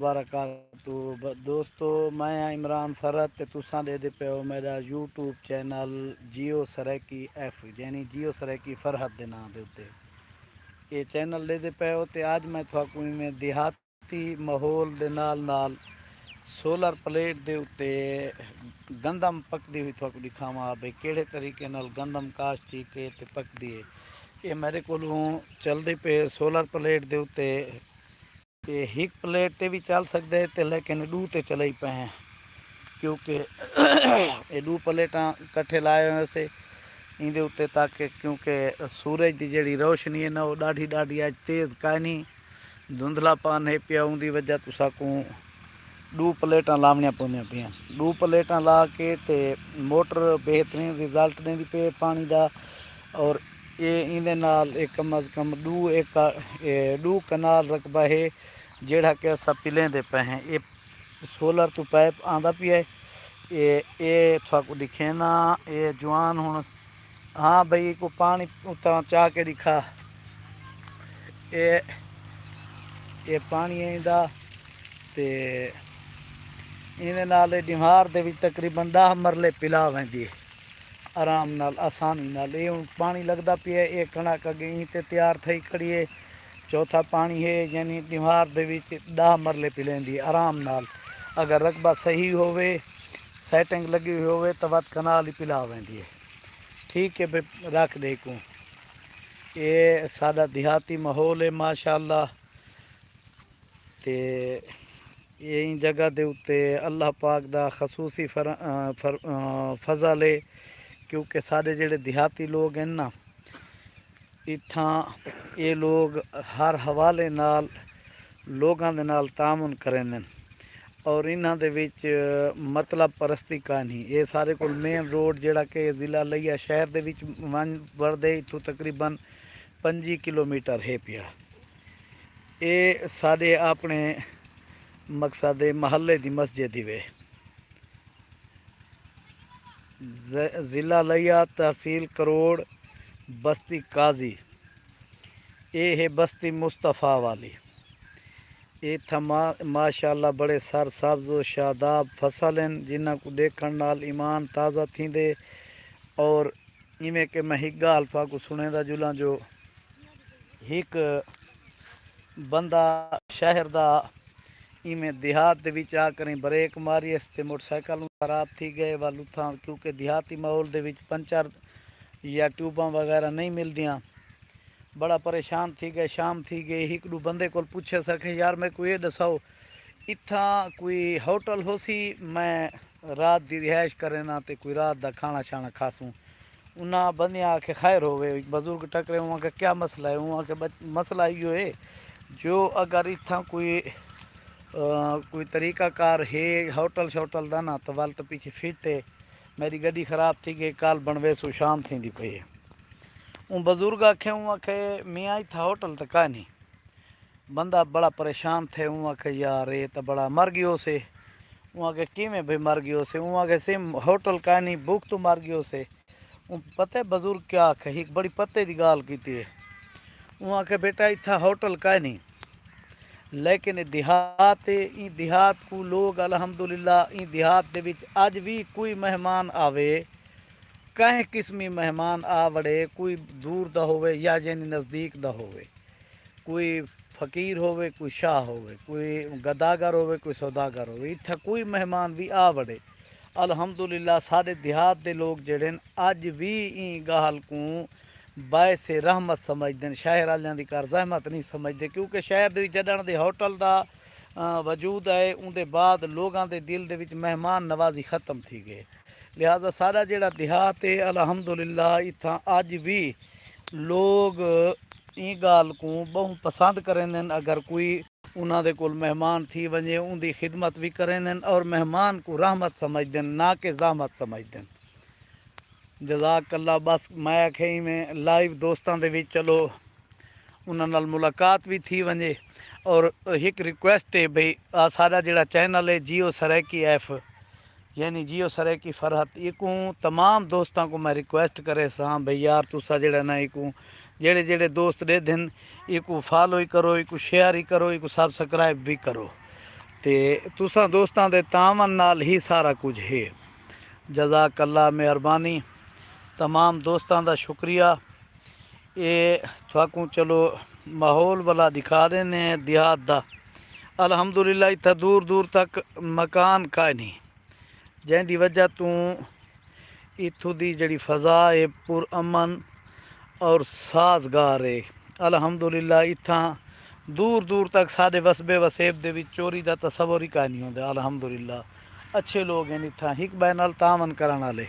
वाबरकातु दोस्तों, मैं इमरान फरत ते तुसां दे पे हो मेरा यूट्यूब चैनल जियो सरैकी एफ यानी जियो सरैकी फरहत के नाम के उत्ते ये चैनल दे पे हो। तो अज मैं थोड़ा में देहाती माहौल दे नाल सोलर प्लेट के उत्ते गंदम पकती हुई थोड़ा दिखावा भाई किहड़े तरीके नाल गंदम काश थी के ते पकदी है। ये मेरे को चलते पे सोलर प्लेट के उत्ते ते एक प्लेट ते भी चल सकते है ते लेकिन दू ते चले ही पे हैं क्योंकि ये दू प्लेटा कट्ठे लाए हुए से इंदे उत्ते ताकि क्योंकि सूरज की जी रोशनी है ना वो डाढ़ी डाढ़ी अज तेज़ कानी धुंधलापन है पिया उनकी वजह तुसाकू दू प्लेटा लावनिया पौंदियां पियां। दू प्लेटा ला के ते मोटर बेहतरीन रिजल्ट देंदी पे पानी का। और ये इंदे नाल एक कम अज़ कम दू कनाल रकबा है जेड़ा कि अस पिलेंदे पे हैं। ये सोलर तो पाइप आंदा पिया है। ये थोड़ा दिखे ना ये जवान हूँ। हाँ भाई को पानी उतना चाह के दिखा ये पानी है इंदा ते इहदे नाल डिमार दे विच तकरीबन 10 मरले पिला वेंदी है आराम नाल आसानी नाल। ये हुण पानी लगता पिया ये कणक अगे ते तैयार थी खड़ी है। चौथा पानी है यानी डिमार दे विच 10 मरले पिलेंदी आराम नाल। अगर रकबा सही होवे सैटिंग लगी हुई होवे तो वत कनाल ही पिला वेंदी है। ठीक है भाई रख दे को ये साडा देहाती माहौल है माशाअल्लाह। ते इन जगह के उत्ते अल्लाह पाक दा खसूसी फजल है क्योंकि साढ़े जेड़े देहाती लोग हैं ना इत्थां ये लोग हर हवाले नाल लोगां दे नाल तामुन करेंदे और इन्हां दे विच मतलब परस्ती कहानी। ये सारे को मेन रोड जेड़ा कि ज़िला लिया शहर दे विच वड़दे इत्थों तकरीबन 25 किलोमीटर है पिया। ये साढ़े अपने मकसद महल्ले की मस्जिद ही वे ज़िला लिया तहसील करोड़ बस्ती काजी। ये है बस्ती मुस्तफ़ा वाली। ये थमा माशाअल्लाह बड़े सर सब्ज़ शादाब फसल हैं जिन्हों को देखने नाल ईमान ताज़ा थींदे। और इवें के मैं एक गाल को सुने जुला जो एक बंदा शहर दा इवें देहात दे विच आकर ब्रेक मारी ते मोटरसाइकिल खराब थी गए वाल उथा क्योंकि देहाती माहौल दे विच पंचर या ट्यूबा वगैरह नहीं मिलदियाँ। बड़ा परेशान थी गए शाम थी गई एक दू बंदे को पूछे सके यार मैं कोई दसाओ इत्था कोई होटल हो सी मैं रात की रिहाइश करे ना तो कोई रात का खाना शाना खासूँ। उन्हें बंदे आके खैर होवे बजुर्ग टकरे वहाँ के क्या मसला है वहाँ के मसला यो है जो अगर इत्था कोई तरीक़ाकार है होटल शोटल का ना तो वाल तो पीछे फिट है। मेरी गड्डी ख़राब थी गई कल बनवे सो शाम थी पई है। उन बुजुर्ग आखे हूँ आखे मियाँ इतना होटल तो का नहीं। बंदा बड़ा परेशान थे हूँ आखे यार ये तो बड़ा मर गयो से। वहाँ के किमें भाई मर गयो से वहाँ के सेम होटल का नहीं भूख तो मर गयो से। पता है बुजुर्ग क्या आखे एक बड़ी पत्ते की गाल की है। वहाँ के बेटा इतना होटल का नहीं लेकिन देहात को लोग अल्हम्दुलिल्लाह इन देहात दे विच अज भी कोई मेहमान आवे कहीं किस्मी मेहमान आ वड़े कोई दूर दा होवे या यानी नज़दीक दा होवे कोई फ़कीर होवे कोई शाह होवे कोई गदागर होवे कोई सौदागर होवे इत्थे कोई मेहमान भी आ वड़े अल्हम्दुलिल्लाह सारे देहात दे लोग जड़े अज भी इन गाल को बायसे रहमत समझते शहर वालियां दी कर जहमत नहीं समझते क्योंकि शहर दे जड़न दे होटल दा वजूद है उनके बाद लोगों के दिल दे विच मेहमान नवाजी ख़त्म थी गए। लिहाजा सारा जेड़ा देहात है अल्हम्दुलिल्लाह इत्थां अज भी लोग ई गाल को बहुत पसंद करेंदे अगर कोई उन्होंने कोल मेहमान थी वजे उनकी खिदमत भी करेंदे और मेहमान को रहमत समझते ना कि जहमत समझते। जज़ाकल्ला बस मैं आखे में लाइव दोस्तों के विच चलो उन्होंने मुलाकात भी थी वजे। और एक रिक्वेस्ट है भाई आ सारा जेड़ा चैनल है जियो सरैकी एफ यानी जियो सरैकी फरहत इको तमाम दोस्तों को मैं रिक्वेस्ट करे सा भाई यार तुसा जेड़ा ना इको जेड़े जेड़े दोस्त दे दिन इको फॉलो ही करो इको शेयर ही करो इको सब्सक्राइब भी करो ते तुसां दोस्तां दे तावन नाल ही सारा कुछ है। जज़ाकल्ला, मेहरबानी। तमाम दोस्तां दा शुक्रिया। ये थोआकू चलो माहौल वाला दिखा देने देहात दा। अल्हम्दुलिल्लाह इत्था दूर दूर तक मकान का नहीं, जैंदी वजह तू इत्थों दी जड़ी फ़ज़ा है पुरअमन और साजगार है। अल्हम्दुलिल्लाह इत्थां दूर दूर तक साढ़े वसबे वसेब दे विच चोरी दा तसव्वुर ही का नहीं होंदा। अल्हम्दुलिल्लाह अच्छे लोग हैं इत्थां, हिक बै नाल तावन करन वाले।